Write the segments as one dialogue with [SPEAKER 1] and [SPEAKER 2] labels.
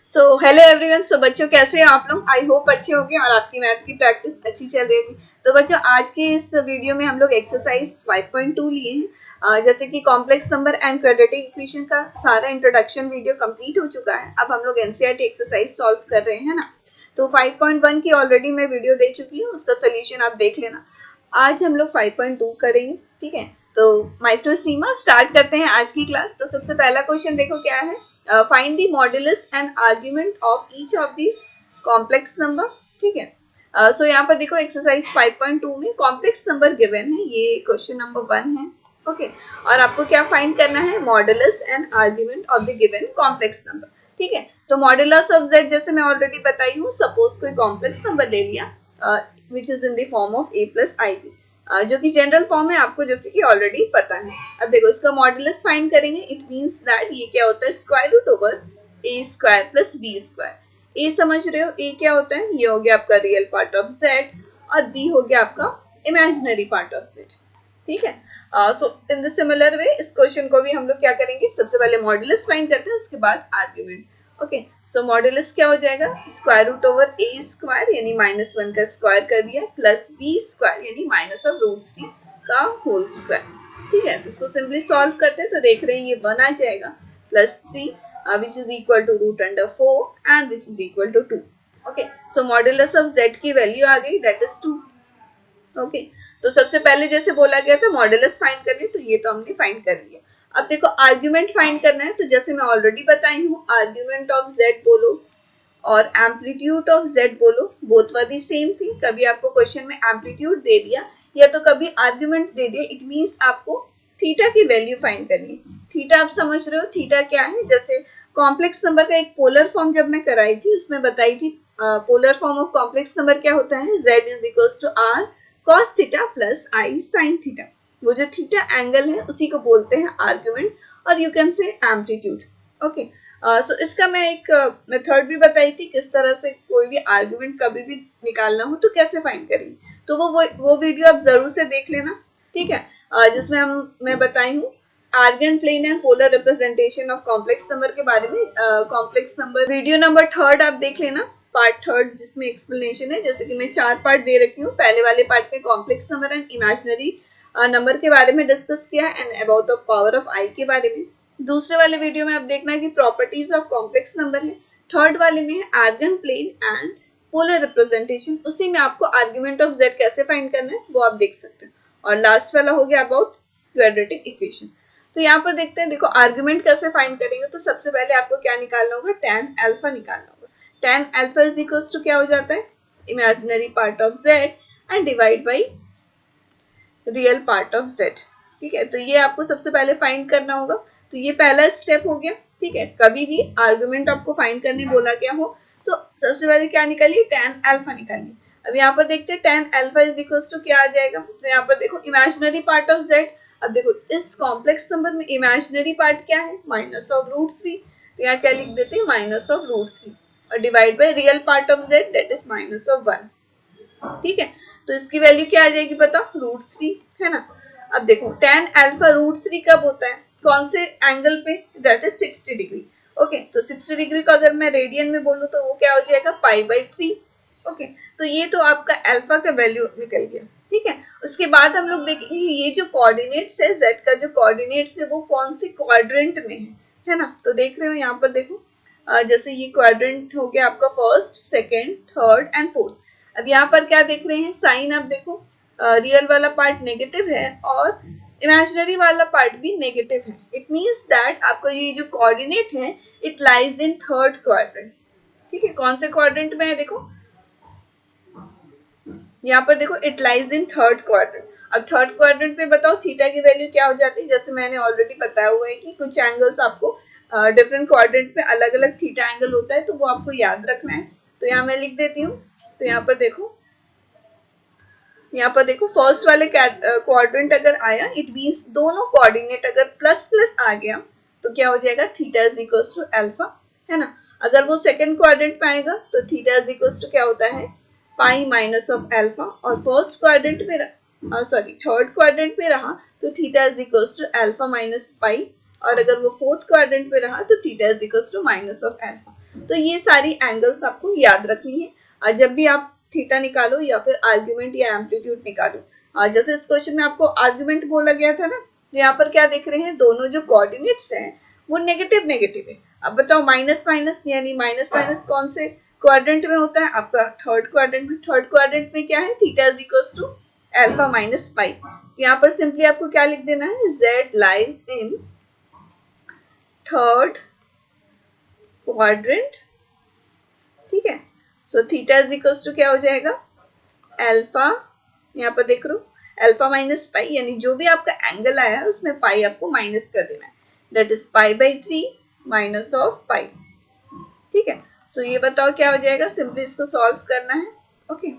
[SPEAKER 1] So hello everyone. सो बच्चों कैसे हैं आप लोग? आई होप अच्छे होंगे और आपकी मैथ की प्रैक्टिस अच्छी चल रही होगी। तो बच्चों आज के इस वीडियो में हम लोग एक्सरसाइज 5.2 लिए हैं। जैसे कि complex number and quadratic equation का सारा इंट्रोडक्शन वीडियो कंप्लीट हो चुका है। अब हम लोग एनसीईआरटी एक्सरसाइज सॉल्व कर रहे हैं ना। तो 5.1 की ऑलरेडी मैं वीडियो दे चुकी हूँ, उसका सोल्यूशन आप देख लेना। आज हम लोग 5.2 करेंगे, ठीक है। तो माइसल सीमा स्टार्ट करते हैं आज की क्लास। तो सबसे पहला क्वेश्चन देखो क्या है। Find the modulus and argument of each of the complex number, ठीक है। सो यहाँ पर देखो एक्सरसाइज 5.2 में कॉम्प्लेक्स नंबर गिवन है, ये क्वेश्चन नंबर 1 है, ओके। और आपको क्या फाइंड करना है? Modulus and argument of the given complex number, ठीक है। तो मॉड्यूलस ऑफ z जैसे मैं ऑलरेडी बताई हूँ, सपोज कोई कॉम्प्लेक्स नंबर ले लिया which is in the form of a plus i b, जो कि जनरल फॉर्म है, आपको जैसे कि ऑलरेडी पता है। अब देखो इसका मॉड्यूलस फाइंड करेंगे। इट मींस दैट ये क्या होता है? Square root over a square plus b square. a समझ रहे हो? a क्या होता है? ये हो गया आपका रियल पार्ट ऑफ z और b हो गया आपका इमेजिनरी पार्ट ऑफ z, ठीक है। सो इन द सिमिलर वे इस क्वेश्चन को भी हम लोग क्या करेंगे? सबसे पहले मॉड्यूलस फाइंड करते हैं, उसके बाद आर्ग्यूमेंट, ओके। सो मॉड्यूलस क्या हो जाएगा? Square root over a square यानी -1 का स्क्वायर कर दिया प्लस b स्क्वायर यानी -√3 का होल स्क्वायर, ठीक है। तो इसको सिंपली सॉल्व करते हैं तो देख रहे हैं ये 1 आ जाएगा plus 3 which is equal to √4 and which is equal to 2, okay. So modulus of z की वैल्यू आ गई, दैट इज 2, ओके। तो सबसे पहले जैसे बोला गया था मॉड्यूलस फाइंड करने, तो ये तो हमने फाइंड कर लिया। अब देखो आर्ग्यूमेंट फाइंड करना है, तो जैसे मैं ऑलरेडी बताई हूँ, आर्ग्यूमेंट ऑफ z बोलो और एम्पलीट्यूड ऑफ z बोलो, both were the same thing. कभी आपको क्वेश्चन में एम्पलीट्यूड दे दिया या तो कभी आर्ग्यूमेंट दे दिया, इट मींस आपको थीटा की वैल्यू फाइंड करनी है। थीटा आप समझ रहे हो थीटा क्या है? जैसे कॉम्प्लेक्स नंबर का एक पोलर फॉर्म जब मैं कराई थी, उसमें बताई थी polar form of complex number क्या होता है? z is equals to r cos theta plus i sin theta. वो जो थीटा एंगल है उसी को बोलते हैं आर्ग्यूमेंट, और you can say amplitude, okay. So इसका मैं एक मेथड भी बताई थी, किस तरह से कोई भी आर्ग्यूमेंट कभी भी निकालना हो तो कैसे फाइंड करेंगे। तो वो वीडियो आप जरूर से देख लेना, ठीक है। जिसमें मैं बताई हूँ Argand plane and polar representation of complex number के बारे में। कॉम्प्लेक्स नंबर वीडियो नंबर 3 आप देख लेना, पार्ट 3 जिसमें एक्सप्लेनेशन है। जैसे कि मैं 4 पार्ट दे रखी हूँ। पहले वाले पार्ट में complex number and imaginary number के बारे में डिस्कस किया and about the power of i के बारे में। दूसरे वाले वीडियो में आप देखना कि प्रॉपर्टीज ऑफ कॉम्प्लेक्स नंबर है। थर्ड वाले में है Argand plane and polar representation, उसी में आपको आर्ग्यूमेंट ऑफ z कैसे फाइंड करना है वो आप देख सकते हैं। और लास्ट वाला हो गया अबाउट क्वाड्रेटिक इक्वेशन। तो यहाँ पर देखते हैं, देखो आर्ग्यूमेंट कैसे फाइंड करेंगे। तो सबसे पहले आपको क्या निकालना होगा? tan अल्फा निकालना होगा। tan alpha is equals to क्या हो जाता है? Imaginary part of z and divide by real part of z, ठीक है। तो ये आपको सबसे पहले फाइंड करना होगा। तो ये पहला स्टेप हो गया, ठीक है। कभी भी आर्ग्यूमेंट आपको फाइंड करने बोला गया हो तो सबसे पहले क्या निकालिए? tan अल्फा निकालिए। अब यहाँ पर देखते हैं tan alpha is equals to क्या आ जाएगा। तो यहाँ पर देखो इमेजिनरी पार्ट ऑफ z। अब देखो इस कॉम्प्लेक्स नंबर में इमेजिनरी पार्ट क्या है? -√3। तो यहाँ क्या लिख देते हैं? -√3 और divide by real part of z that is -1, ठीक है। तो इसकी वैल्यू क्या आ जाएगी बताओ? √3, है ना। अब देखो tan अल्फा √3 कब होता है? कौन से एंगल पे? That is 60 degree, okay. तो 60 डिग्री को अगर मैं रेडियन में बोलूँ तो वो क्या हो जाएगा? π/3, ओके। तो ये तो आपका अल्फा का वैल्यू निकल गया, ठीक है। उसके बाद हम लोग देखेंगे ये जो कोऑर्डिनेट्स है, z का जो कोऑर्डिनेट्स है वो कौन से क्वाड्रेंट में है ना। तो देख रहे हो यहाँ पर देखो, जैसे ये क्वाड्रेंट हो गया आपका first, second, third and fourth. अब यहाँ पर क्या देख रहे हैं? साइन आप देखो, रियल वाला पार्ट नेगेटिव है और इमेजिनरी वाला पार्ट भी नेगेटिव है। इट मींस दैट आपका ये जो कोऑर्डिनेट है it lies in third quadrant, ठीक है। कौन से क्वाड्रेंट में है? देखो यहाँ पर देखो it lies in third quadrant. अब थर्ड क्वाड्रेंट में बताओ थीटा की वैल्यू क्या हो जाती है? जैसे मैंने ऑलरेडी बताया हुआ है कि कुछ एंगल्स आपको डिफरेंट क्वाड्रेंट में अलग अलग थीटा एंगल होता है, तो वो आपको याद रखना है। तो यहाँ मैं लिख देती हूँ। तो यहाँ पर देखो फर्स्ट वाले क्वाड्रेंट अगर आया इट मींस दोनों कोऑर्डिनेट अगर प्लस प्लस आ गया तो क्या हो जाएगा? Theta is equals to alpha, है ना। अगर वो सेकंड क्वाड्रेंट में आएगा तो थीटा इज इक्वल्स टू क्या होता है? Pi minus of alpha. और फर्स्ट क्वाड्रेंट में थर्ड क्वाड्रेंट में रहा तो theta is equals to alpha minus pi. और अगर वो फोर्थ क्वाड्रेंट में रहा तो theta is equals to minus of alpha. तो ये सारी एंगल्स आपको याद रखनी है जब भी आप थीटा निकालो या फिर आर्ग्यूमेंट या एम्पलीट्यूड निकालो। जैसे इस क्वेश्चन में आपको आर्ग्यूमेंट बोला गया था ना, तो यहाँ पर क्या देख रहे हैं, दोनों जो कोऑर्डिनेट्स हैं वो नेगेटिव नेगेटिव है। अब बताओ माइनस माइनस यानी माइनस माइनस कौन से क्वाड्रेंट में होता है, आपका थर्ड क्वाड्रेंट में। थर्ड क्वाड्रेंट में क्या है, theta is equals to alpha minus pi. तो यहाँ पर सिंपली आपको क्या लिख देना है, z lies in third quadrant, ठीक है। So theta is equals to क्या हो जाएगा, अल्फा, यहाँ पर देख लो अल्फा माइनस पाई, यानी जो भी आपका एंगल आया है उसमें पाई आपको माइनस कर देना है, that is pi by 3 minus of pi, ठीक है। सो ये बताओ क्या हो जाएगा, सिंपली इसको सॉल्व करना है, ओके।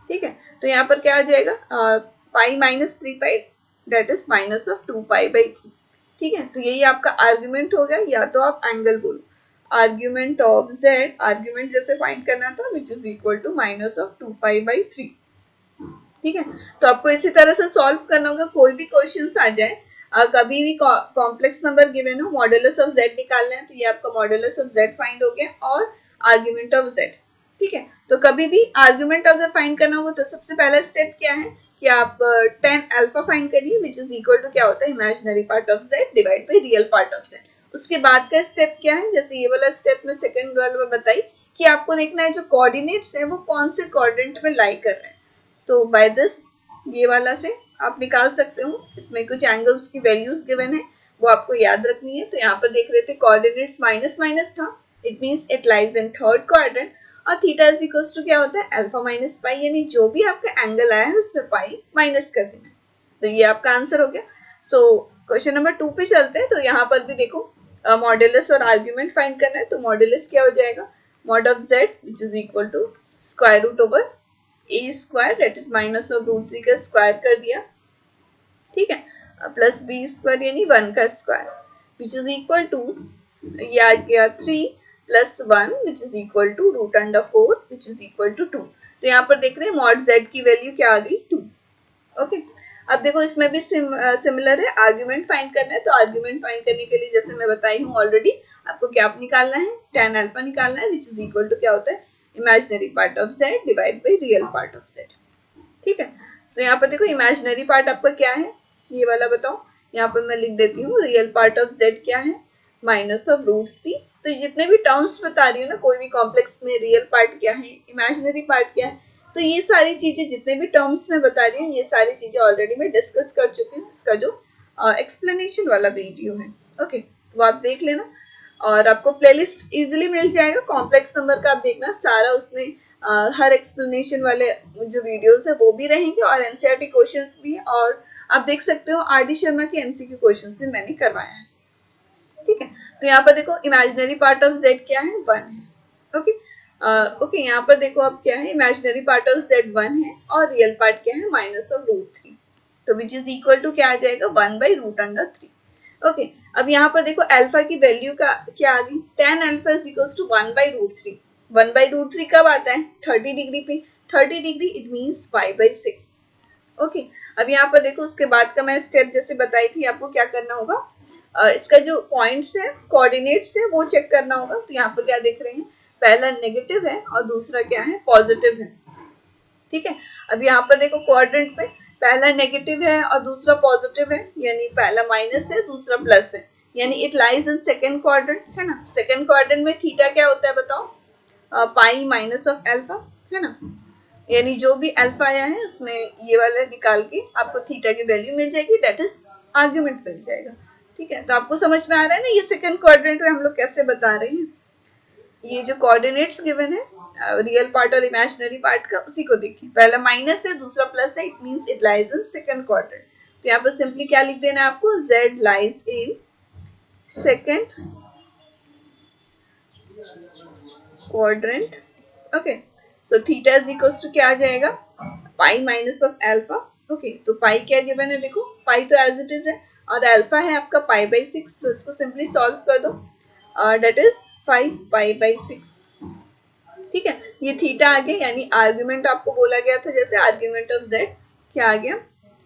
[SPEAKER 1] ठीक है, तो यहाँ पर क्या हो जाएगा, pi minus 3 pi that is minus of 2 pi by 3, ठीक है। तो यही आपका आर्ग्यूमेंट हो गया, या तो आप एंगल बोलो, आर्ग्यूमेंट ऑफ z, आर्ग्यूमेंट जैसे फाइंड करना था, which is equal to minus of 2 pi by 3, ठीक है। तो आपको इसी तरह से सॉल्व करना होगा, कोई भी क्वेश्चन आ जाए, कभी भी कॉम्प्लेक्स नंबर गिवन हो, मॉडुलस ऑफ z निकालना है, तो ये आपका मॉडुलस ऑफ z फाइंड हो गया, और आर्ग्यूमेंट ऑफ z, ठीक है। तो कभी भी आर्ग्यूमेंट ऑफ z फाइंड करना हो तो सबसे पहला स्टेप क्या है कि आप tan अल्फा फाइंड करिए, विच इज इक्वल टू क्या होता है, imaginary part of z divide by real part of z। उसके बाद का स्टेप क्या है, जैसे ये वाला स्टेप में सेकंड वाला में बताई कि आपको देखना है जो कोऑर्डिनेट्स है वो कौन से क्वाड्रेंट में लाई कर रहे हैं। तो बाय दिस ये वाला से आप निकाल सकते हो, इसमें कुछ एंगल्स की वैल्यूज गिवन है वो आपको याद रखनी है। तो यहाँ पर देख रहे थे कोऑर्डिनेट्स माइनस माइनस था, it means it lies in third quadrant, और थीटा इज इक्वल्स टू क्या होता है, अल्फा माइनस पाई, यानी जो भी आपका एंगल आया है उसमें पाई माइनस कर देना है। तो ये आपका आंसर हो गया। सो क्वेश्चन नंबर 2 पे चलते हैं। तो यहाँ पर भी देखो मॉडुलस और आर्ग्यूमेंट फाइंड करना है, तो मॉडुलस क्या हो जाएगा, mod of z which is equal to square root over a square that is minus of root 3 का स्क्वायर कर दिया, ठीक है, प्लस बी स्क्वायर यानी 1 का square which is equal to, ये आ गया 3 plus 1 which is equal to root under 4 which is equal to 2। तो यहाँ पर देख रहे हैं मॉड z की वैल्यू क्या आ गई, 2, ओके। अब देखो इसमें भी सिमिलर है, आर्ग्यूमेंट फाइंड करना है। तो आर्ग्यूमेंट फाइंड करने के लिए जैसे मैं बताई हूँ ऑलरेडी, आपको क्या निकालना है, tan अल्फा निकालना है, विच इज इक्वल टू क्या होता है, imaginary part of z divide by real part of z, ठीक है। तो यहाँ पर देखो इमेजिनरी पार्ट आपका क्या है, ये वाला बताओ, यहाँ पर मैं लिख देती हूँ, रियल पार्ट ऑफ z क्या है, माइनस ऑफ रूट 3। तो जितने भी टर्म्स बता रही हूँ ना, कोई भी कॉम्प्लेक्स में रियल पार्ट क्या है, इमेजिनरी पार्ट क्या है, तो ये सारी चीजें जितने भी टर्म्स में बता रही हूँ, ये सारी चीजें ऑलरेडी मैं डिस्कस कर चुकी हूँ, इसका जो एक्सप्लेनेशन वाला वीडियो है, ओके, तो आप देख लेना। और आपको प्लेलिस्ट इजीली मिल जाएगा, कॉम्प्लेक्स नंबर का आप देखना सारा, उसमें हर एक्सप्लेनेशन वाले जो वीडियोस है वो भी रहेंगे, और एनसीईआरटी क्वेश्चंस भी है, और आप देख सकते हो आर डी शर्मा के एमसीक्यू क्वेश्चन भी मैंने करवाया है, ठीक है। तो यहाँ पर देखो इमेजिनरी पार्ट ऑफ z क्या है, 1 है, ओके। ओके, यहाँ पर देखो अब क्या है, इमेजिनरी पार्ट ऑफ z 1 है, और रियल पार्ट क्या है, माइनस ऑफ रूट 3, तो विच इज इक्वल टू क्या आ जाएगा, 1 बाई रूट अंडर 3, ओके। अब यहाँ पर देखो अल्फा की वैल्यू का क्या आ गई, tan alpha is equal to 1 by root 3। 1 by root 3 कब आता है, 30 डिग्री पे, 30 degree it means 5 by 6, okay. अब यहाँ पर देखो उसके बाद का मैं स्टेप जैसे बताई थी, आपको क्या करना होगा, इसका जो पॉइंट्स है, कोऑर्डिनेट्स है, वो चेक करना होगा। तो यहाँ पर क्या देख रहे हैं, पहला नेगेटिव है और दूसरा क्या है, पॉजिटिव है, ठीक है। अब यहाँ पर देखो क्वाड्रेंट पे पहला नेगेटिव है और दूसरा पॉजिटिव है, यानी पहला माइनस है दूसरा प्लस है, यानी it lies in second quadrant, है ना। सेकंड क्वाड्रेंट में थीटा क्या होता है बताओ, पाई माइनस ऑफ अल्फा, है ना, यानी जो भी अल्फा आया है उसमें ये वाला निकाल के आपको थीटा की वैल्यू मिल जाएगी, दैट इज आर्ग्यूमेंट मिल जाएगा, ठीक है। तो आपको समझ में आ रहा है ना, ये सेकंड क्वाड्रेंट में हम लोग कैसे बता रहे हैं, ये जो कोऑर्डिनेट्स गिवन है रियल पार्ट और इमेजिनरी पार्ट का, उसी को देखिए, पहला माइनस है दूसरा प्लस है, it means it lies in second quadrant. तो यहाँ पर सिंपली क्या लिख देना है आपको, z lies in second quadrant, okay. So theta is equals to क्या आ जाएगा, pi minus of alpha, okay. तो पाई क्या गिवन है, देखो पाई तो एज इट इज है, और अल्फा है आपका पाई बाई 6, तो इसको सिंपली सॉल्व कर दो, डेट इज 5 पाई बाई 6, ठीक है। ये थीटा आ गया, यानी आर्ग्यूमेंट आपको बोला गया था, जैसे आर्ग्यूमेंट ऑफ z क्या आ गया,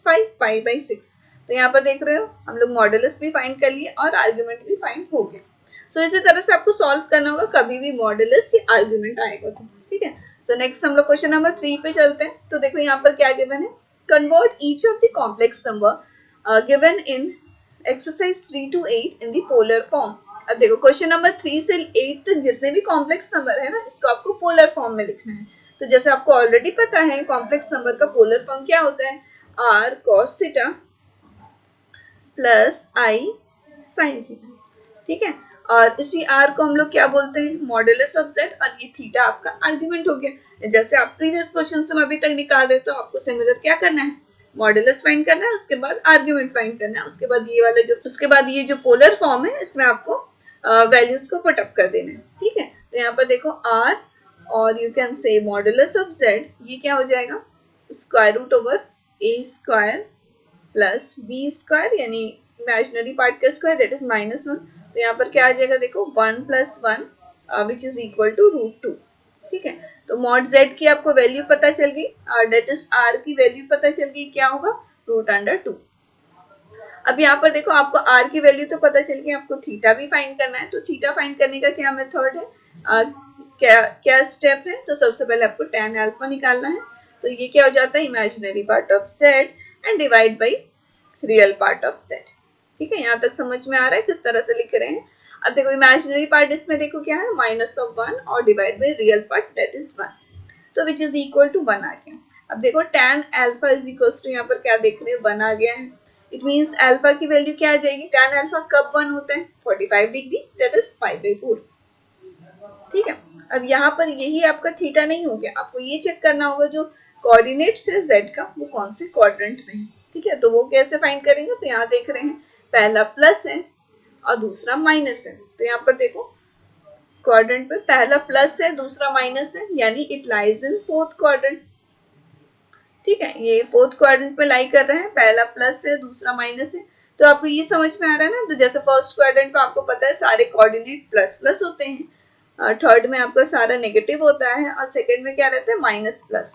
[SPEAKER 1] 5 पाई बाई 6। तो यहाँ पर देख रहे हो हम लोग मॉडुलस भी फाइंड कर लिए और आर्ग्यूमेंट भी फाइंड हो गया। सो इसी तरह से आपको सॉल्व करना होगा, कभी भी मॉडुलस या आर्ग्यूमेंट आएगा तो, ठीक है। सो नेक्स्ट हम लोग क्वेश्चन नंबर 3 पे चलते हैं। तो देखो यहाँ पर क्या गिवन है, convert each of the complex number given in exercise 3 to 8 in the polar form. अब देखो क्वेश्चन नंबर 3 से 8 तक जितने भी कॉम्प्लेक्स नंबर है ना, इसको आपको पोलर फॉर्म में लिखना है। तो जैसे आपको ऑलरेडी पता है कॉम्प्लेक्स नंबर का पोलर फॉर्म क्या होता है, r cos theta plus i sine theta, ठीक है। और इसी r को हम लोग क्या बोलते हैं, मॉडुलस ऑफ z, और ये थीटा आपका आर्ग्यूमेंट हो गया। जैसे आप प्रीवियस क्वेश्चन से अभी तक निकाल रहे हो, तो आपको सिमिलर क्या करना है, मॉडुलस फाइंड करना है, उसके बाद आर्ग्यूमेंट फाइंड करना है, उसके बाद ये वाला जो उसके बाद ये जो पोलर फॉर्म है इसमें आपको वैल्यूज को पुटअप कर देना है, ठीक है। तो यहाँ पर देखो r और you can say modulus of z, ये क्या हो जाएगा, square root over a square plus b square, यानी इमेजिनरी पार्ट का स्क्वायर, दैट इज -1। तो यहाँ पर क्या आ जाएगा, देखो 1 + 1 विच इज इक्वल टू √2, ठीक है। तो मॉड z की आपको वैल्यू पता चल गई, दैट इज r की वैल्यू पता चल गई, क्या होगा, √2। अब यहाँ पर देखो आपको r की वैल्यू तो पता चल गई, आपको थीटा भी फाइंड करना है। तो थीटा फाइंड करने का क्या मेथड है, क्या स्टेप है, तो सबसे पहले आपको tan अल्फा निकालना है। तो ये क्या हो जाता है, imaginary part of z and divide by real part of z, ठीक है। यहाँ तक समझ में आ रहा है किस तरह से लिख रहे हैं। अब देखो इमेजिनरी पार्ट इसमें देखो क्या है, -1 और divide by real part that is 1, तो विच इज इक्वल टू 1 आ गया। अब देखो tan alpha is equal to, यहाँ पर क्या देख रहे हैं, 1 आ गया है। इट मीन्स अल्फा की वैल्यू क्या आ जाएगी, tan अल्फा कब 1 होता है, 45 डिग्री, दैट इज 5/4, ठीक है। अब यहाँ पर यही आपका थीटा नहीं हो गया, आपको ये चेक करना होगा जो कोऑर्डिनेट्स है z का, वो कौन से क्वाड्रेंट में है, ठीक है। तो वो कैसे फाइंड करेंगे, तो यहाँ देख रहे हैं पहला प्लस है और दूसरा माइनस है। तो यहाँ पर देखो क्वाड्रेंट पे पहला प्लस है, दूसरा माइनस है, यानी it lies in fourth quadrant, ठीक है। ये फोर्थ क्वाड्रेंट पे लाई कर रहे हैं, पहला प्लस है दूसरा माइनस है। तो आपको ये समझ में आ रहा है ना। तो जैसे फर्स्ट क्वाड्रेंट पे आपको पता है सारे कोऑर्डिनेट प्लस प्लस होते हैं, थर्ड में आपका सारा नेगेटिव होता है, और सेकंड में क्या रहता है, minus plus,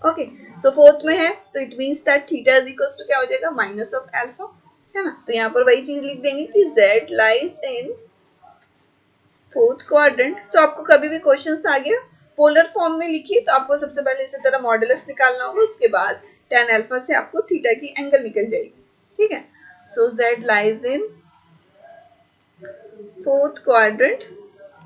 [SPEAKER 1] okay. So fourth में है, तो it means that theta is equal to क्या हो जाएगा, माइनस ऑफ अल्फा, है ना। तो यहाँ पर वही चीज लिख देंगे कि z lies in fourth quadrant. तो आपको कभी भी क्वेश्चन आ गया पोलर फॉर्म में लिखिए, तो आपको सबसे पहले इसी तरह मॉडुलस निकालना होगा, उसके बाद tan अल्फा से आपको थीटा की एंगल निकल जाएगी, ठीक है। सो z lies in fourth quadrant,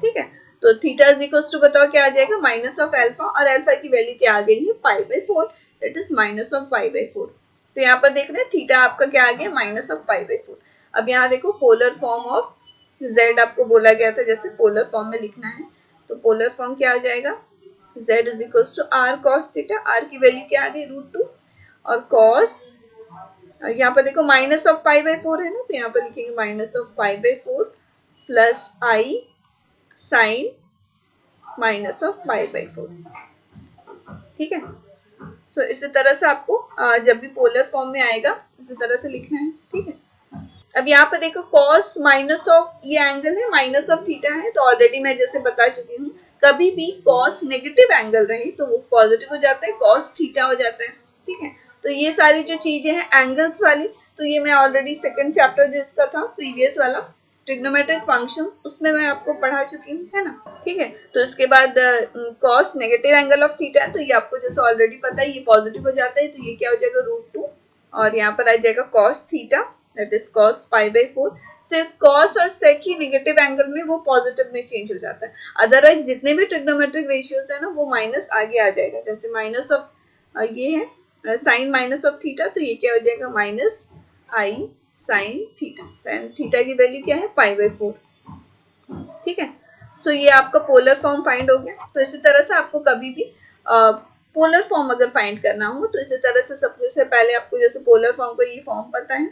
[SPEAKER 1] ठीक है। तो थीटा इज इक्वल टू बताओ क्या आ जाएगा, माइनस ऑफ अल्फा, और अल्फा की वैल्यू क्या आ गई है, π/4, दैट इज माइनस ऑफ π/4। तो यहाँ पर देख रहे हैं थीटा आपका क्या आ गया, माइनस ऑफ π/4। अब यहाँ देखो पोलर फॉर्म ऑफ z आपको बोला गया था जैसे पोलर फॉर्म में लिखना है, तो पोलर फॉर्म क्या आ जाएगा, z is equal to r cos theta, r की वैल्यू क्या आ गई, √2, और cos यहाँ पर देखो माइनस ऑफ π/4 है ना, तो यहाँ पर लिखेंगे minus of π/4 plus i sine minus of π/4, ठीक है। तो इसी तरह से आपको जब भी पोलर फॉर्म में आएगा इसी तरह से लिखना है, ठीक है। अब यहाँ पे देखो cos माइनस ऑफ ये एंगल है, माइनस ऑफ थीटा है, तो ऑलरेडी मैं जैसे बता चुकी हूँ, कभी भी cos नेगेटिव एंगल रहे तो वो पॉजिटिव हो जाता है, cos थीटा हो जाता है, ठीक है। तो ये सारी जो चीजें हैं एंगल्स वाली, तो ये मैं ऑलरेडी सेकंड चैप्टर जो इसका था प्रीवियस वाला ट्रिग्नोमेट्रिक फंक्शंस, उसमें मैं आपको पढ़ा चुकी हूँ, है ना, ठीक है। तो इसके बाद cos negative angle of theta है, तो ये आपको जैसे ऑलरेडी पता है ये पॉजिटिव हो जाता है, तो ये क्या हो जाएगा, √2, और यहाँ पर आ जाएगा cos theta that is cos π/4। सिर्फ cos और sec ही नेगेटिव एंगल में वो पॉजिटिव में चेंज हो जाता है, अदरवाइज जितने भी ट्रिग्नोमेट्रिक रेशियोज है ना वो माइनस आगे आ जाएगा। जैसे माइनस ऑफ ये है साइन माइनस ऑफ थीटा, तो ये क्या हो जाएगा, माइनस आई साइन थीटा, साइन थीटा की वैल्यू क्या है, π/4, ठीक है। सो ये आपका पोलर फॉर्म फाइंड हो गया। तो इसी तरह से आपको कभी भी पोलर फॉर्म अगर फाइंड करना हो तो इसी तरह से सबसे पहले आपको जैसे पोलर फॉर्म का ये फॉर्म पता है,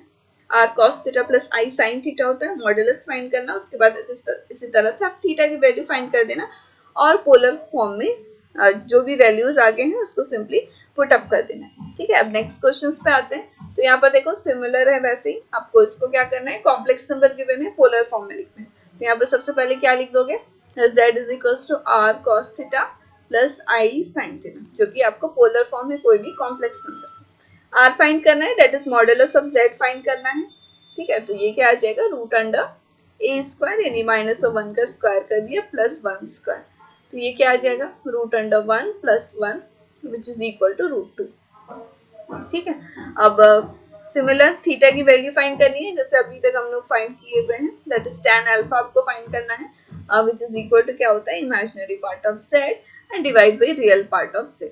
[SPEAKER 1] r cos theta plus i sin theta होता है, मॉडुलस फाइंड करना, उसके बाद इसी तरह से आप थीटा की वैल्यू फाइंड कर देना, और पोलर फॉर्म में जो भी वैल्यूज आगे हैं उसको सिंपली पुट अप कर देना, ठीक है। अब नेक्स्ट क्वेश्चन पे आते हैं। तो यहाँ पर देखो सिमिलर है, वैसे ही आपको इसको क्या करना है, कॉम्प्लेक्स नंबर गिवन है, पोलर फॉर्म में लिखना है। तो यहाँ पर सबसे पहले क्या लिख दोगे, z is equal to r cos theta plus i sin theta, जो कि आपको पोलर फॉर्म है कोई भी कॉम्प्लेक्स नंबर। आर फाइंड करना है, that is modulus of Z find करना है, ठीक है। तो ये क्या आ जाएगा, रूट अंडर ए स्क्वायर यानी माइनस ऑफ 1 का स्क्वायर कर दिया प्लस 1 स्क्वायर, तो ये क्या आ जाएगा, root under 1 plus 1 which is equal to root 2, ठीक है। अब सिमिलर थीटा की वैल्यू फाइंड करनी है जैसे अभी तक हम लोग फाइंड किए हुए हैं, दैट इज tan अल्फा आपको फाइंड करना है विच इज इक्वल टू क्या होता है, imaginary part of z and divide by real part of z,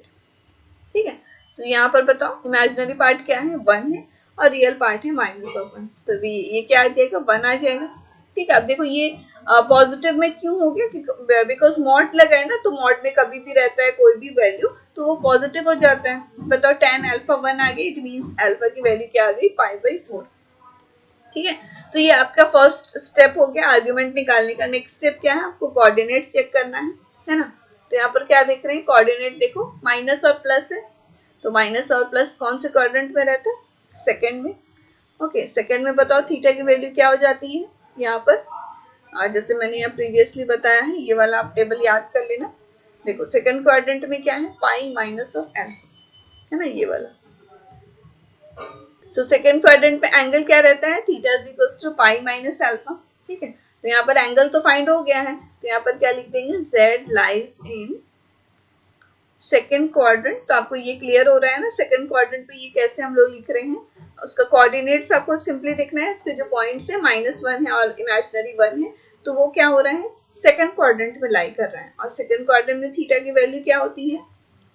[SPEAKER 1] ठीक है। तो यहाँ पर बताओ इमेजिनरी पार्ट क्या है, 1 है और रियल पार्ट है माइनस ऑफ 1, तो ये क्या आ जाएगा, 1 आ जाएगा, ठीक है। अब देखो ये पॉजिटिव में क्यों हो गया, बिकॉज मॉड लगा है ना, तो मॉड में कभी भी रहता है कोई भी वैल्यू तो वो पॉजिटिव हो जाता है। बताओ tan अल्फा 1 आ गई, इट मींस अल्फा की वैल्यू क्या आ गई, π/4, ठीक है। तो ये आपका फर्स्ट स्टेप हो गया आर्ग्यूमेंट निकालने का। नेक्स्ट स्टेप क्या है, आपको कोऑर्डिनेट्स चेक करना है ना। तो यहाँ पर क्या देख रहे हैं, कोऑर्डिनेट देखो माइनस और प्लस है, तो माइनस और प्लस कौन से क्वाड्रेंट में रहता है, सेकंड में, ओके। सेकंड में बताओ थीटा की वैल्यू क्या हो जाती है यहाँ पर, जैसे मैंने यहाँ प्रीवियसली बताया है, ये वाला आप टेबल याद कर लेना। देखो सेकंड क्वाड्रेंट में क्या है, पाई माइनस ऑफ एम, है ना ये वाला। सो सेकंड क्वाड्रेंट पे एंगल क्या रहता है, theta is equal to pi minus alpha, ठीक है। तो यहाँ पर एंगल तो फाइंड हो गया है, तो यहाँ पर क्या लिख देंगे, z lies in second quadrant. तो आपको ये क्लियर हो रहा है ना, सेकंड क्वाड्रेंट पे ये कैसे हम लोग लिख रहे हैं, उसका कोऑर्डिनेट्स आपको सिंपली देखना है, इसके जो पॉइंट्स है -1 है और इमेजिनरी 1 है, तो वो क्या हो रहा है, सेकंड क्वाड्रेंट में लाई कर रहा है, और सेकंड क्वाड्रेंट में थीटा की वैल्यू क्या होती है,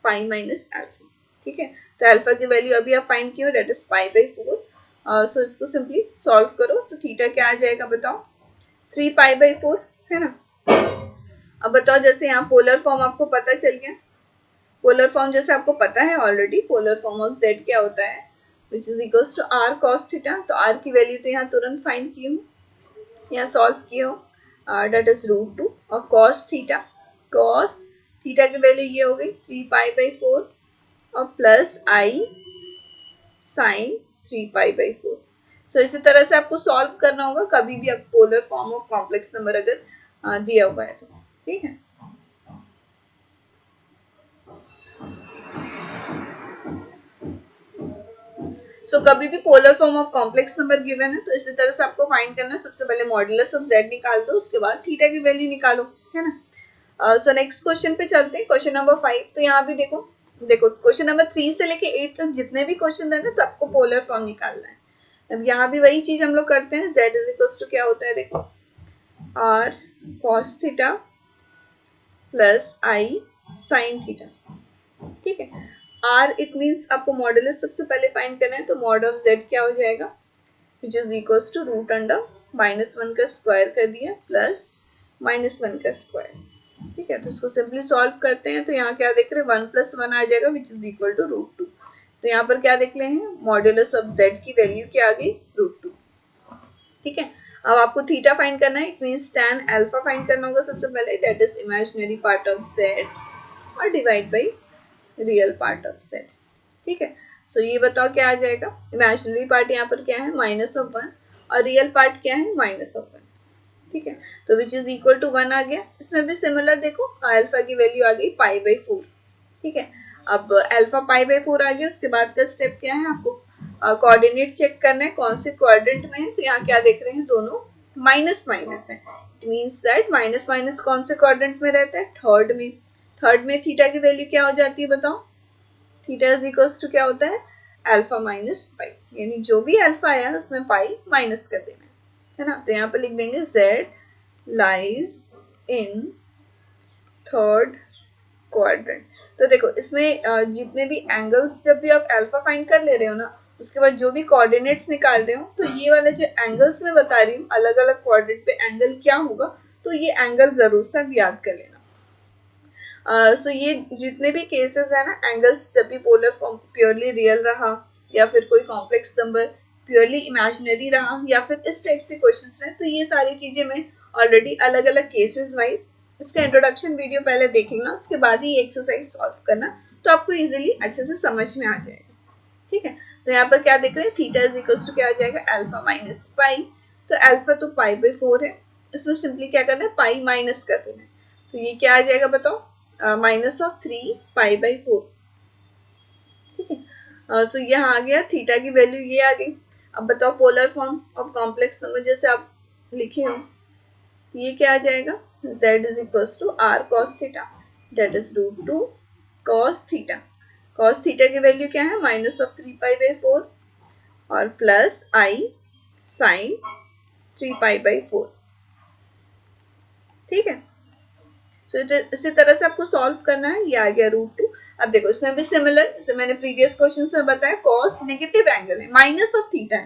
[SPEAKER 1] पाई माइनस अल्फा, ठीक है। तो अल्फा की वैल्यू अभी आप फाइंड किए, दैट इज π/4। सो इसको सिंपली सॉल्व करो, तो थीटा क्या आ जाएगा बताओ, 3π/4, है ना। अब बताओ जैसे यहाँ पोलर फॉर्म आपको पता चल गया, पोलर फॉर्म जैसे आपको पता है already, polar form of z क्या होता है, which is equals to r cos theta. तो r की वैल्यू तो यहाँ तुरंत फाइंड की हूँ, यहाँ सॉल्व किए हो, दैट इज √2 और cos थीटा की वैल्यू ये हो गई 3π/4 और प्लस i sin 3π/4। सो इसी तरह से आपको सॉल्व करना होगा कभी भी आप polar form of complex number अगर दिया हुआ है तो, ठीक है। कभी भी polar form of complex number given है तो इसी तरह से आपको फाइंड करना है, सबसे पहले मॉड्यूलस ऑफ z निकाल दो, उसके बाद थीटा की वैल्यू निकालो, है ना। सो नेक्स्ट क्वेश्चन पे चलते हैं, क्वेश्चन नंबर 5। तो यहाँ भी देखो क्वेश्चन नंबर 3 से लेके 8 तक जितने भी क्वेश्चन है ना, सबको पोलर फॉर्म निकालना है। अब यहाँ भी वही चीज हम लोग करते हैं, z इज इक्वल टू क्या होता है, देखो r cos theta plus i sin theta, ठीक है। r इट मींस आपको मॉडुलस सबसे पहले फाइंड करना है, तो मॉड ऑफ z क्या हो जाएगा, which is equals to root under -1 का स्क्वायर कर दिया प्लस -1 का स्क्वायर, ठीक है। तो इसको सिंपली सॉल्व करते हैं, तो यहाँ क्या देख रहे हैं, 1 + 1 आ जाएगा विच इज इक्वल टू √2। तो यहाँ पर क्या देख रहे हैं, मॉडुलस ऑफ z की वैल्यू क्या आ गई, √2, ठीक है। अब आपको थीटा फाइंड करना है, it means tan alpha find करना होगा सबसे पहले, that is imaginary part of z और divide by real part of z, ठीक है। सो ये बताओ क्या आ जाएगा, इमेजिनरी पार्ट यहाँ पर क्या है, -1 और रियल पार्ट क्या है, -1, ठीक है। तो विच इज इक्वल टू 1 आ गया। इसमें भी सिमिलर देखो, अल्फा की वैल्यू आ गई π/4, ठीक है। अब अल्फा π/4 आ गया, उसके बाद का स्टेप क्या है, आपको कोऑर्डिनेट चेक करना है कौन से क्वाड्रेंट में है। तो यहाँ क्या देख रहे हैं, दोनों माइनस माइनस है, it means that minus minus कौन से क्वाड्रेंट में रहता है, थर्ड में। थर्ड में थीटा की वैल्यू क्या हो जाती है बताओ, थीटा इज इक्वल्स टू क्या होता है, अल्फा माइनस पाई, यानी जो भी अल्फा आया उसमें पाई माइनस कर देना है ना। तो यहाँ पर लिख देंगे z lies in third quadrant. तो देखो इसमें जितने भी एंगल्स, जब भी आप अल्फा फाइंड कर ले रहे हो ना, उसके बाद जो भी कोऑर्डिनेट्स निकाल रहे हो, तो ये वाला जो एंगल्स मैं बता रही हूँ, अलग अलग क्वाड्रेंट पे एंगल क्या होगा, तो ये एंगल जरूर सब याद कर लेना। सो ये जितने भी केसेस है ना, एंगल्स जब भी पोलर फॉर्म प्योरली रियल रहा, या फिर कोई कॉम्प्लेक्स नंबर प्योरली इमेजिनरी रहा, या फिर इस टाइप से क्वेश्चंस रहे, तो ये सारी चीजें मैं ऑलरेडी अलग अलग केसेस वाइज इसका इंट्रोडक्शन वीडियो पहले देख लेना, उसके बाद ही एक्सरसाइज सॉल्व करना, तो आपको इजीली अच्छे से समझ में आ जाएगा, ठीक है। तो यहाँ पर क्या देख रहे हैं, थीटा इज इक्वल टू क्या आ जाएगा, अल्फा माइनस पाई। तो अल्फा तो π/4 है, इसमें सिंपली क्या करना है, पाई माइनस कर देना है। तो ये क्या आ जाएगा बताओ, -3π/4, ठीक है। सो यहाँ आ गया थीटा की वैल्यू ये आ गई। अब बताओ polar form of complex number जैसे आप लिखे हो ये क्या आ जाएगा, z is equal to r cos theta that is root two cos theta. Cos theta की वैल्यू क्या है, माइनस ऑफ 3π/4 और प्लस आई साइन 3π/4। ठीक है, तो इसी तरह से आपको सॉल्व करना है। ये आ गया रूट टू। अब देखो इसमें भी सिमिलर, जैसे मैंने प्रीवियस क्वेश्चन में बताया, कॉस नेगेटिव एंगल है, माइनस ऑफ थीटा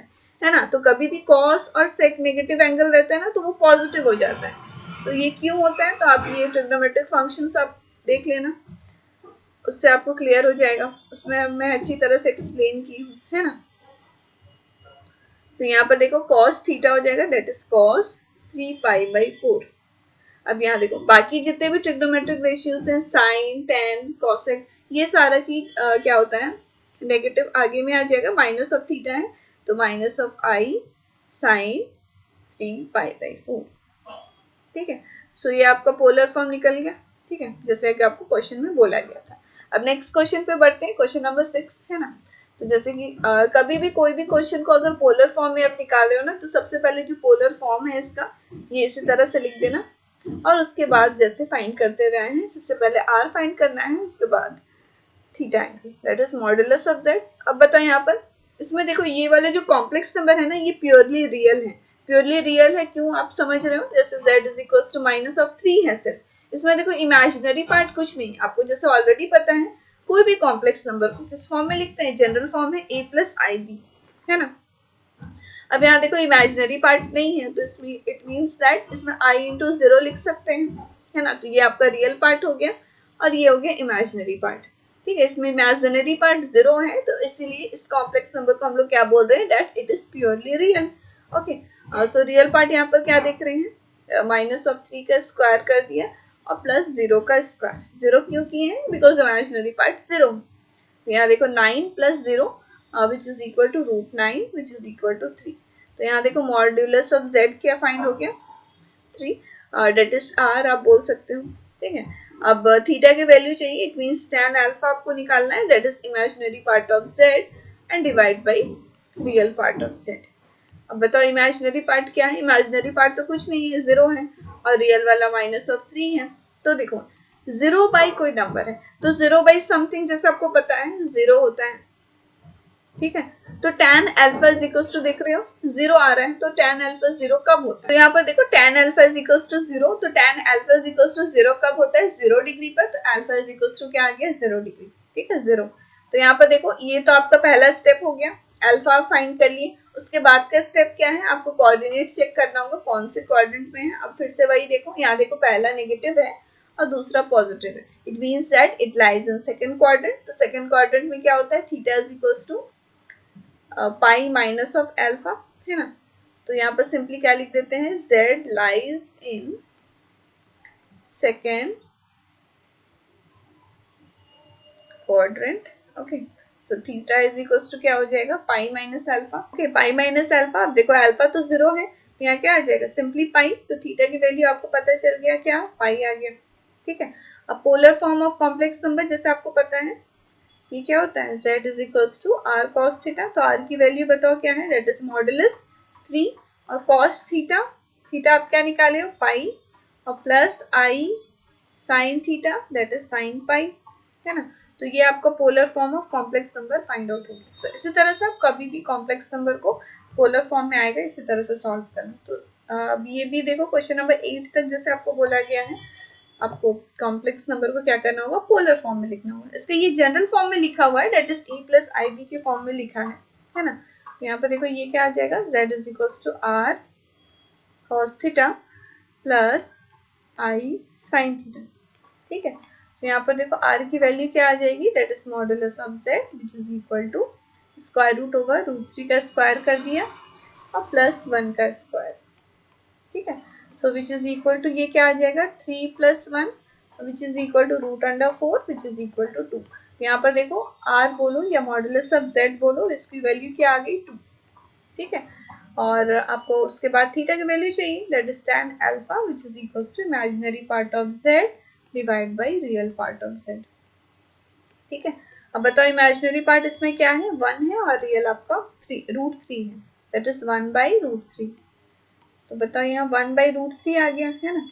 [SPEAKER 1] है ना, तो कभी भी कॉस और सेक नेगेटिव एंगल रहता है ना तो वो पॉजिटिव हो जाता है। तो ये क्यों होता है, तो आप ये ट्रिग्नोमेट्रिक फंक्शंस आप देख लेना, उससे आपको क्लियर हो जाएगा। उसमें मैं अच्छी तरह से एक्सप्लेन की हूँ, है ना। तो यहाँ पर देखो कॉस थीटा हो जाएगा डेट इज कॉस 3π/4। अब यहाँ देखो बाकी जितने भी ट्रिग्नोमेट्रिक रेशियोज हैं, साइन, टेन, कोसेक, ये सारा चीज क्या होता है, नेगेटिव आगे में आ जाएगा। माइनस ऑफ थीटा है तो माइनस ऑफ आई साइन 3π/4। ठीक है, सो ये आपका पोलर फॉर्म निकल गया। ठीक है, जैसे कि आपको क्वेश्चन में बोला गया था। अब नेक्स्ट क्वेश्चन पे बढ़ते हैं, क्वेश्चन नंबर 6 है ना। तो जैसे कि कभी भी कोई भी क्वेश्चन को अगर पोलर फॉर्म में आप निकाल रहे हो ना, तो सबसे पहले जो पोलर फॉर्म है इसका, ये इसी तरह से लिख देना। और उसके बाद जैसे फाइंड करते हुए आए हैं, सबसे पहले आर फाइंड करना है, उसके बाद theta angle that is modulus of Z. अब बताओ यहाँ पर इसमें देखो ये वाले जो कॉम्प्लेक्स नंबर है ना, ये प्योरली रियल है। प्योरली रियल है क्यों, आप समझ रहे हो, जैसे z is equal to minus of 3 है सिर्फ, इसमें देखो इमेजिनरी पार्ट कुछ नहीं। आपको जैसे ऑलरेडी पता है कोई भी कॉम्प्लेक्स नंबर को किस फॉर्म में लिखते हैं, जनरल फॉर्म है a प्लस आई बी, है ना। अब यहाँ देखो इमेजिनरी पार्ट नहीं है, तो इसमें इट मीन्स दैट इसमें i इंटू 0 लिख सकते हैं, है ना। तो ये आपका रियल पार्ट हो गया और ये हो गया इमेजिनरी पार्ट। ठीक है, इसमें इमेजिनरी पार्ट 0 है, तो इसीलिए इस कॉम्प्लेक्स नंबर को हम लोग क्या बोल रहे हैं, that it is purely real. Okay, so real part यहाँ पर क्या देख रहे हैं, माइनस ऑफ 3 का स्क्वायर कर दिया और प्लस 0 का स्क्वायर। 0 क्यों किए हैं, बिकॉज इमेजिनरी पार्ट 0। तो यहाँ देखो 9 plus 0 which is equal to root 9 which is equal to 3। तो यहाँ देखो मॉड्यूलस ऑफ z क्या फाइंड हो गया, 3 डेट इज r आप बोल सकते हो। ठीक है, अब थीटा की वैल्यू चाहिए, इट मीन्स tan अल्फा आपको निकालना है, that is imaginary part of z and divide by real part of z। अब बताओ इमेजिनरी पार्ट क्या है, इमेजिनरी पार्ट तो कुछ नहीं है, 0 है, और रियल वाला माइनस ऑफ 3 है। तो देखो 0 बाई कोई नंबर है तो 0 बाई समथिंग जैसे आपको पता है 0 होता है। ठीक है, तो tan alpha is equals to देख रहे हो 0 आ रहा है, तो tan अल्फा 0 कब होता है, तो यहाँ पर देखो tan alpha is equals to 0, तो tan alpha is equals to 0 कब होता है, 0 डिग्री पर, तो अल्फा इज इक्वल्स टू क्या आ गया, 0 डिग्री। ठीक है, 0। तो यहाँ पर देखो ये तो आपका पहला स्टेप हो गया, अल्फा आप फाइंड कर लिए। उसके बाद का स्टेप क्या है, आपको कोऑर्डिनेट चेक करना होगा कौन से कोऑर्डिनेट में है। अब फिर से वही देखो, यहाँ देखो पहला नेगेटिव है और दूसरा पॉजिटिव है, it means that it lies in second quadrant. तो सेकंड क्वाड्रेंट में क्या होता है, theta is equals to pi minus of alpha, है ना। तो यहाँ पर सिंपली क्या लिख देते हैं, z lies in second quadrant. Okay, तो थीटा इज इक्वल्स टू क्या हो जाएगा, पाई माइनस अल्फा। ओके, पाई माइनस अल्फा। अब देखो अल्फा तो 0 है, तो यहाँ क्या आ जाएगा, सिंपली पाई। तो थीटा की वैल्यू आपको पता चल गया, क्या पाई आ गया। ठीक है, अब polar form of complex number जैसे आपको पता है ये क्या होता है, z is equals to r cos theta. तो r की वैल्यू बताओ क्या है, दैट इज मॉडुलस 3, और कॉस थीटा, थीटा आप क्या निकाले हो, पाई, और plus i sine theta that is sine pi, है ना। तो ये आपका polar form of complex number find out हो गया। तो इसी तरह से आप कभी भी कॉम्प्लेक्स नंबर को पोलर फॉर्म में आएगा इसी तरह से सॉल्व करना। तो अब ये भी देखो क्वेश्चन नंबर 8 तक जैसे आपको बोला गया है, आपको कॉम्प्लेक्स नंबर को क्या करना होगा, पोलर फॉर्म में लिखना होगा। इसका ये जनरल फॉर्म में लिखा हुआ है, that is e plus i b के फॉर्म में लिखा है ना। तो यहाँ पर देखो ये क्या आ जाएगा, z is equals to r cos theta plus i sine theta. ठीक है, तो यहाँ पर देखो r की वैल्यू क्या आ जाएगी, that is modulus of z which is equal to square root होगा √3 का स्क्वायर कर दिया और प्लस 1 का स्क्वायर। ठीक है, so which is equal to ये क्या आ जाएगा, 3 plus 1 which is equal to √4 which is equal to 2। यहाँ पर देखो r बोलो या मॉडुलस ऑफ z बोलो, इसकी वैल्यू क्या आ गई, 2। ठीक है, और आपको उसके बाद थीटा की वैल्यू चाहिए, that is tan alpha which is equals to imaginary part of z divide by real part of z। ठीक है, अब बताओ इमेजिनरी पार्ट इसमें क्या है, 1 है और रियल आपका √3 है, दैट इज 1/√3। तो बताओ यहाँ 1/√3 आ गया है ना।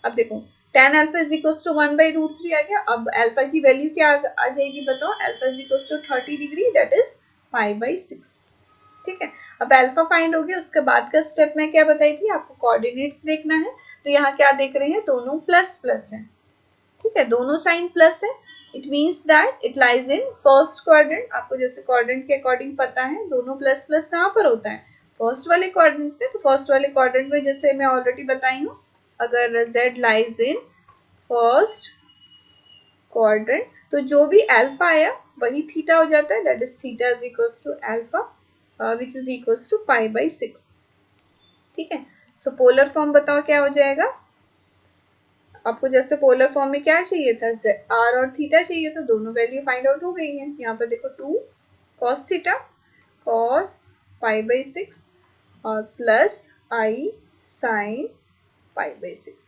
[SPEAKER 1] अब देखो tan alpha is equal to 1/√3 आ गया। अब अल्फा की वैल्यू क्या आ जाएगी बताओ, alpha is equal to 30 degree, that is 5/6। ठीक है, अब अल्फा फाइंड हो गया। उसके बाद का स्टेप में क्या बताई थी आपको, कोऑर्डिनेट्स देखना है। तो यहाँ क्या देख रहे हैं, दोनों प्लस प्लस है। ठीक है, दोनों साइन प्लस है, it means that it lies in first quadrant. आपको जैसे क्वाड्रेंट के अकॉर्डिंग पता है दोनों प्लस प्लस कहाँ पर होता है, फर्स्ट वाले क्वाड्रेंट पे। तो फर्स्ट वाले क्वाड्रेंट में जैसे मैं ऑलरेडी बताई हूँ, अगर z lies in first quadrant तो जो भी अल्फा आया वही थीटा हो जाता है, that is theta is equals to alpha which is equals to 5/6। ठीक है, सो पोलर फॉर्म बताओ क्या हो जाएगा। आपको जैसे पोलर फॉर्म में क्या चाहिए था, r और थीटा चाहिए, तो दोनों वैल्यू फाइंड आउट हो गई है। यहाँ पर देखो 2 cos थीटा cos 5/6 और प्लस i sin 5/6।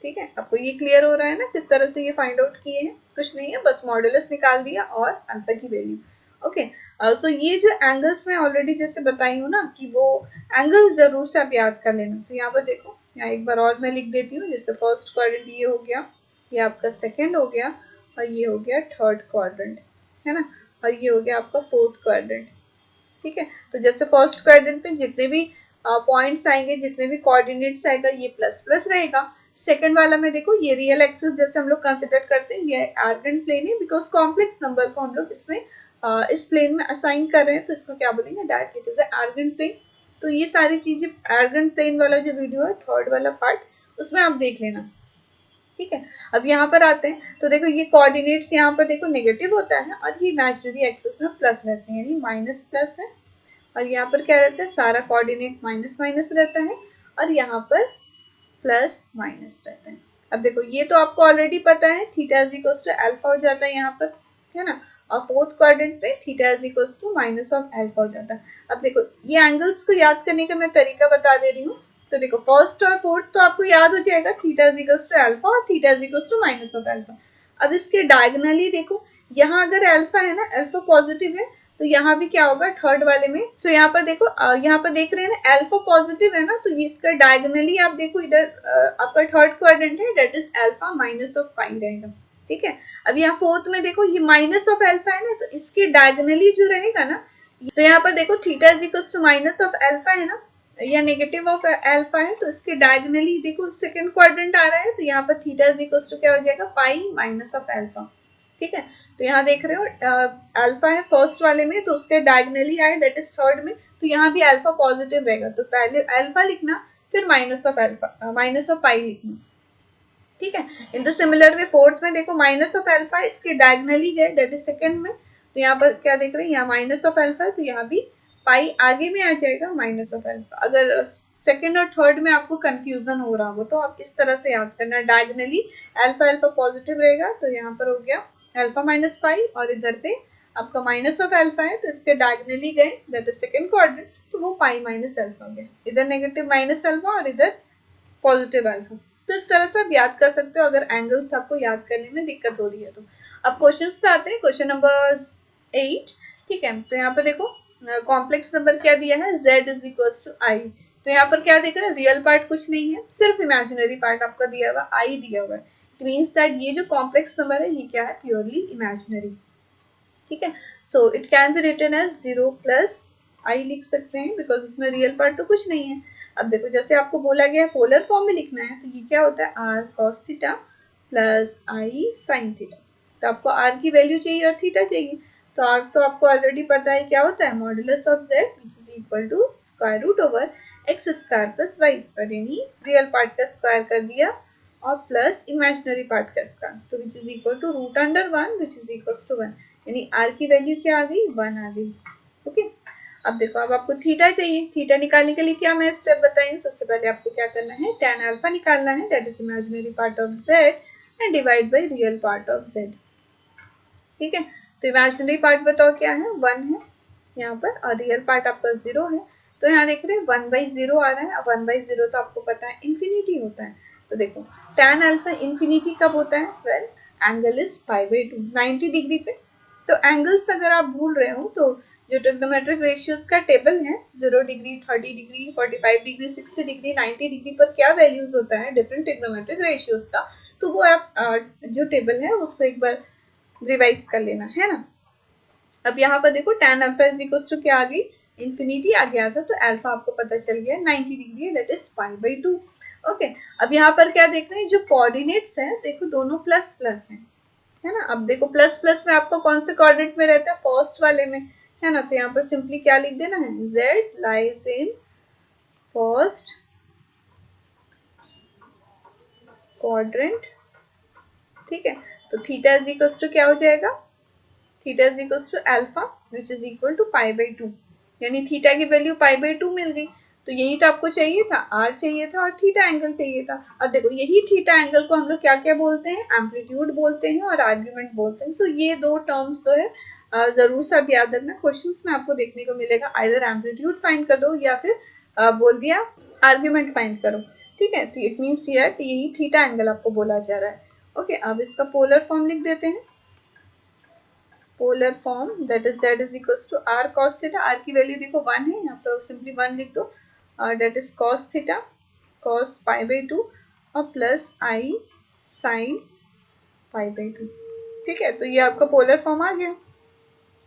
[SPEAKER 1] ठीक है, आपको ये क्लियर हो रहा है ना किस तरह से ये फाइंड आउट किए हैं। कुछ नहीं है, बस मॉडुलस निकाल दिया और अल्फा की वैल्यू। ओके, सो ये जो एंगल्स मैं ऑलरेडी जैसे बताई हूँ ना कि वो एंगल जरूर से आप याद कर लेना। तो यहाँ पर देखो, यहाँ एक बार और मैं लिख देती हूँ। जैसे फर्स्ट क्वाड्रेंट ये हो गया, ये आपका सेकेंड हो गया, और ये हो गया थर्ड क्वाड्रेंट, है ना, और ये हो गया आपका फोर्थ क्वाड्रेंट। ठीक है, तो जैसे फर्स्ट क्वाड्रेंट पे जितने भी पॉइंट्स आएंगे, जितने भी कोऑर्डिनेट्स आएगा, ये प्लस प्लस रहेगा। सेकंड वाला में देखो, ये रियल एक्सिस जैसे हम लोग कंसिडर करते हैं, ये आर्गन प्लेन है, बिकॉज कॉम्प्लेक्स नंबर को हम लोग इसमें इस प्लेन में असाइन कर रहे हैं, तो इसको क्या बोलेंगे, that it is Argand plane. तो ये सारी चीजें आर्गन प्लेन वाला जो वीडियो है थर्ड वाला पार्ट, उसमें आप देख लेना। ठीक है, अब यहाँ पर आते हैं तो देखो ये कोऑर्डिनेट्स यहाँ पर देखो नेगेटिव होता है और ये इमेजिनरी एक्सिस में प्लस रहते हैं, यानी माइनस प्लस है, और यहाँ पर क्या रहता है, सारा कोऑर्डिनेट माइनस माइनस रहता है, और यहाँ पर प्लस माइनस रहता है। अब देखो ये तो आपको ऑलरेडी पता है, theta is equal to alpha हो जाता है यहाँ पर, है ना, और फोर्थ क्वाड्रेंट पे theta is equal to minus of alpha हो जाता है। अब देखो ये एंगल्स को याद करने का मैं तरीका बता दे रही हूँ। तो देखो फर्स्ट और फोर्थ तो आपको याद हो जाएगा, theta is equal to alpha और theta is equal to minus of alpha. अब इसके डायगनली देखो, यहाँ अगर अल्फा है ना, अल्फा पॉजिटिव है, तो यहाँ भी क्या होगा थर्ड वाले में। सो यहाँ पर देखो, यहाँ पर देख रहे हैं ना अल्फा पॉजिटिव है ना, तो ये इसका डायगोनली आप देखो, इधर आपका थर्ड क्वाड्रेंट है, that is alpha minus of pi रहेगा। ठीक है, अब यहाँ फोर्थ में देखो ये माइनस ऑफ अल्फा है ना, तो इसके डायगोनली जो रहेगा ना, तो यहाँ पर देखो theta is equal to minus of alpha है ना, या नेगेटिव ऑफ अल्फा है, तो इसके डायगोनली देखो सेकंड क्वाड्रेंट आ रहा है, तो यहाँ पर थीटा इज इक्वल टू क्या हो जाएगा, पाई माइनस ऑफ अल्फा। ठीक है, तो यहाँ देख रहे हो अल्फा है फर्स्ट वाले में, तो उसके डायगोनली आए दैट इज थर्ड में, तो यहाँ भी अल्फा पॉजिटिव रहेगा, तो पहले अल्फा लिखना, फिर minus of alpha minus of pi लिखना। ठीक है, in the similar way fourth में देखो माइनस ऑफ अल्फा, इसके डायगोनली गए दैट इज सेकंड में, तो यहाँ पर क्या देख रहे हैं, यहाँ माइनस ऑफ अल्फा, तो यहाँ भी पाई आगे में आ जाएगा माइनस ऑफ अल्फा। अगर सेकंड और थर्ड में आपको कंफ्यूजन हो रहा हो तो आप इस तरह से याद करना, डायगोनली अल्फा अल्फा पॉजिटिव रहेगा, तो यहाँ पर हो गया अल्फा माइनस पाई, और इधर पे आपका माइनस ऑफ अल्फा है, तो इसके डायगोनली गए दैट इज सेकंड क्वाड्रेंट, तो वो पाई माइनस अल्फा हो गया, इधर नेगेटिव माइनस अल्फा और इधर पॉजिटिव अल्फा। तो इस तरह से आप याद कर सकते हो अगर एंगल्स आपको याद करने में दिक्कत हो रही है तो। अब क्वेश्चंस पे आते हैं, क्वेश्चन नंबर 8। ठीक है, तो यहाँ पे देखो कॉम्प्लेक्स नंबर क्या दिया है, z इज इक्वल टू आई। तो यहाँ पर क्या देख रहे हैं, रियल पार्ट कुछ नहीं है, सिर्फ इमेजिनरी पार्ट आपका दिया हुआ आई दिया हुआ है। इट मीन्स दैट ये जो कॉम्प्लेक्स नंबर है ये क्या है, प्योरली इमेजिनरी। ठीक है, so it can be written as 0 plus i लिख सकते हैं, बिकॉज उसमें रियल पार्ट तो कुछ नहीं है। अब देखो जैसे आपको बोला गया पोलर फॉर्म में लिखना है, तो ये क्या होता है, r cos theta plus i sine theta. तो आपको आर की वैल्यू चाहिए और थीटा चाहिए, तो आर तो आपको ऑलरेडी पता है क्या होता है, modulus of z which is equal to square root over x square plus y square, यानी रियल पार्ट का स्क्वायर कर दिया और प्लस इमेजिनरी पार्ट का स्क्वायर, तो which is equal to root under 1 which is equal to 1, यानी are की value क्या आ गई, 1 आ गई। ओके, अब देखो अब आपको थीटा चाहिए, थीटा निकालने के लिए क्या मैं स्टेप बताई, सबसे पहले आपको क्या करना है, tan अल्फा निकालना है, that is imaginary part of z and divide by real part of z। ठीक है, तो इमेजिनरी पार्ट बताओ क्या है, 1 है यहाँ पर, और रियल पार्ट आपका 0 है। तो यहाँ देख रहे हैं 1/0 आ रहा है, अब 1/0 तो आपको पता है इन्फिनिटी होता है। तो देखो tan अल्फा इन्फिनिटी कब होता है, वेल एंगल इज 5/2 90 डिग्री पे, तो एंगल्स अगर आप भूल रहे हो तो जो ट्रिग्नोमेट्रिक रेशियोज का टेबल है 0 degree, 30 degree, 45 degree, 60 degree, 90 degree पर क्या वैल्यूज होता है डिफरेंट ट्रिग्नोमेट्रिक रेशियोज का, तो वो आप जो टेबल है उसको एक बार रिवाइज कर लेना है ना। अब यहाँ पर देखो tan alpha is equal to क्या आ गई, इन्फिनिटी आ गया था, तो अल्फा आपको पता चल गया 90 डिग्री, दैट इज π/2। ओके, अब यहाँ पर क्या देख रहे हैं, जो कोऑर्डिनेट्स हैं देखो दोनों प्लस प्लस हैं, है ना। अब देखो प्लस प्लस में आपको कौन से कोऑर्डिनेट में रहता है, फर्स्ट वाले में, है ना। तो यहाँ पर सिंपली क्या लिख देना है, z lies in first quadrant, ठीक है। तो थीटा इज इक्वल टू क्या हो जाएगा, theta is equal to alpha which is equal to π/2, यानी थीटा की वैल्यू π/2 मिल गई। तो यही तो आपको चाहिए था, आर चाहिए था और थीटा एंगल चाहिए था। अब देखो यही थीटा एंगल को हम लोग क्या क्या बोलते हैं, एम्पलीट्यूड बोलते हैं और आर्ग्यूमेंट बोलते हैं। तो ये दो टर्म्स तो है, जरूर से आप याद रखना, क्वेश्चंस में आपको देखने को मिलेगा, आइदर एम्पलीट्यूड फाइंड कर दो या फिर बोल दिया आर्ग्यूमेंट फाइंड करो, ठीक है। तो इट मीन्स हियर यही थीटा एंगल आपको बोला जा रहा है। ओके, अब इसका पोलर फॉर्म लिख देते हैं, polar form that is z is equal to r cos theta, r की वैल्यू देखो 1 है, यहाँ पर सिंपली 1 लिख दो, that is cos theta cos π/2 और प्लस i sin π/2, ठीक है। तो ये आपका पोलर फॉर्म आ गया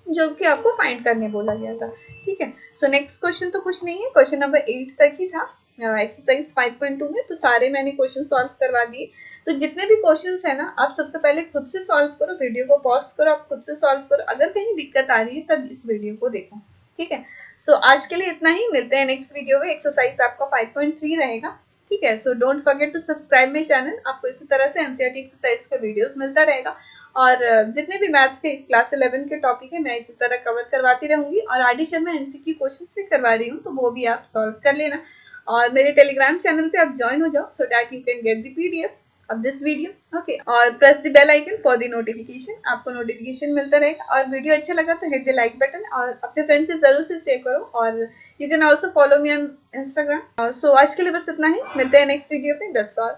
[SPEAKER 1] जो कि आपको फाइंड करने बोला गया था, ठीक है। सो नेक्स्ट क्वेश्चन तो कुछ नहीं है, क्वेश्चन नंबर 8 तक ही था एक्सरसाइज 5.2 में, तो सारे मैंने क्वेश्चन सॉल्व करवा दिए। तो जितने भी क्वेश्चंस है ना, आप सबसे पहले खुद से सॉल्व करो, वीडियो को पॉज करो, आप खुद से सॉल्व करो, अगर कहीं दिक्कत आ रही है तब इस वीडियो को देखो, ठीक है। सो आज के लिए इतना ही, मिलते हैं नेक्स्ट वीडियो में, एक्सरसाइज आपका 5.3 रहेगा, ठीक है। So don't forget to subscribe my channel, आपको इसी तरह से एनसीईआरटी एक्सरसाइज का वीडियोस मिलता रहेगा, और जितने भी मैथ्स के क्लास 11 के टॉपिक है मैं इसी तरह कवर करवाती रहूंगी, और आडिशन में एमसीक्यू क्वेश्चंस भी करवा रही हूँ, तो वो भी आप सॉल्व कर लेना, और मेरे टेलीग्राम चैनल पे आप ज्वाइन हो जाओ, so that you can get the PDF of this video, okay. और press the bell icon for the notification, आपको नोटिफिकेशन मिलता रहेगा। और वीडियो अच्छा लगा तो हिट द लाइक बटन, और अपने फ्रेंड्स से जरूर से शेयर करो, और you can also follow me on Instagram. So आज के लिए बस इतना ही, मिलते हैं नेक्स्ट वीडियो पे, दैट्स ऑल।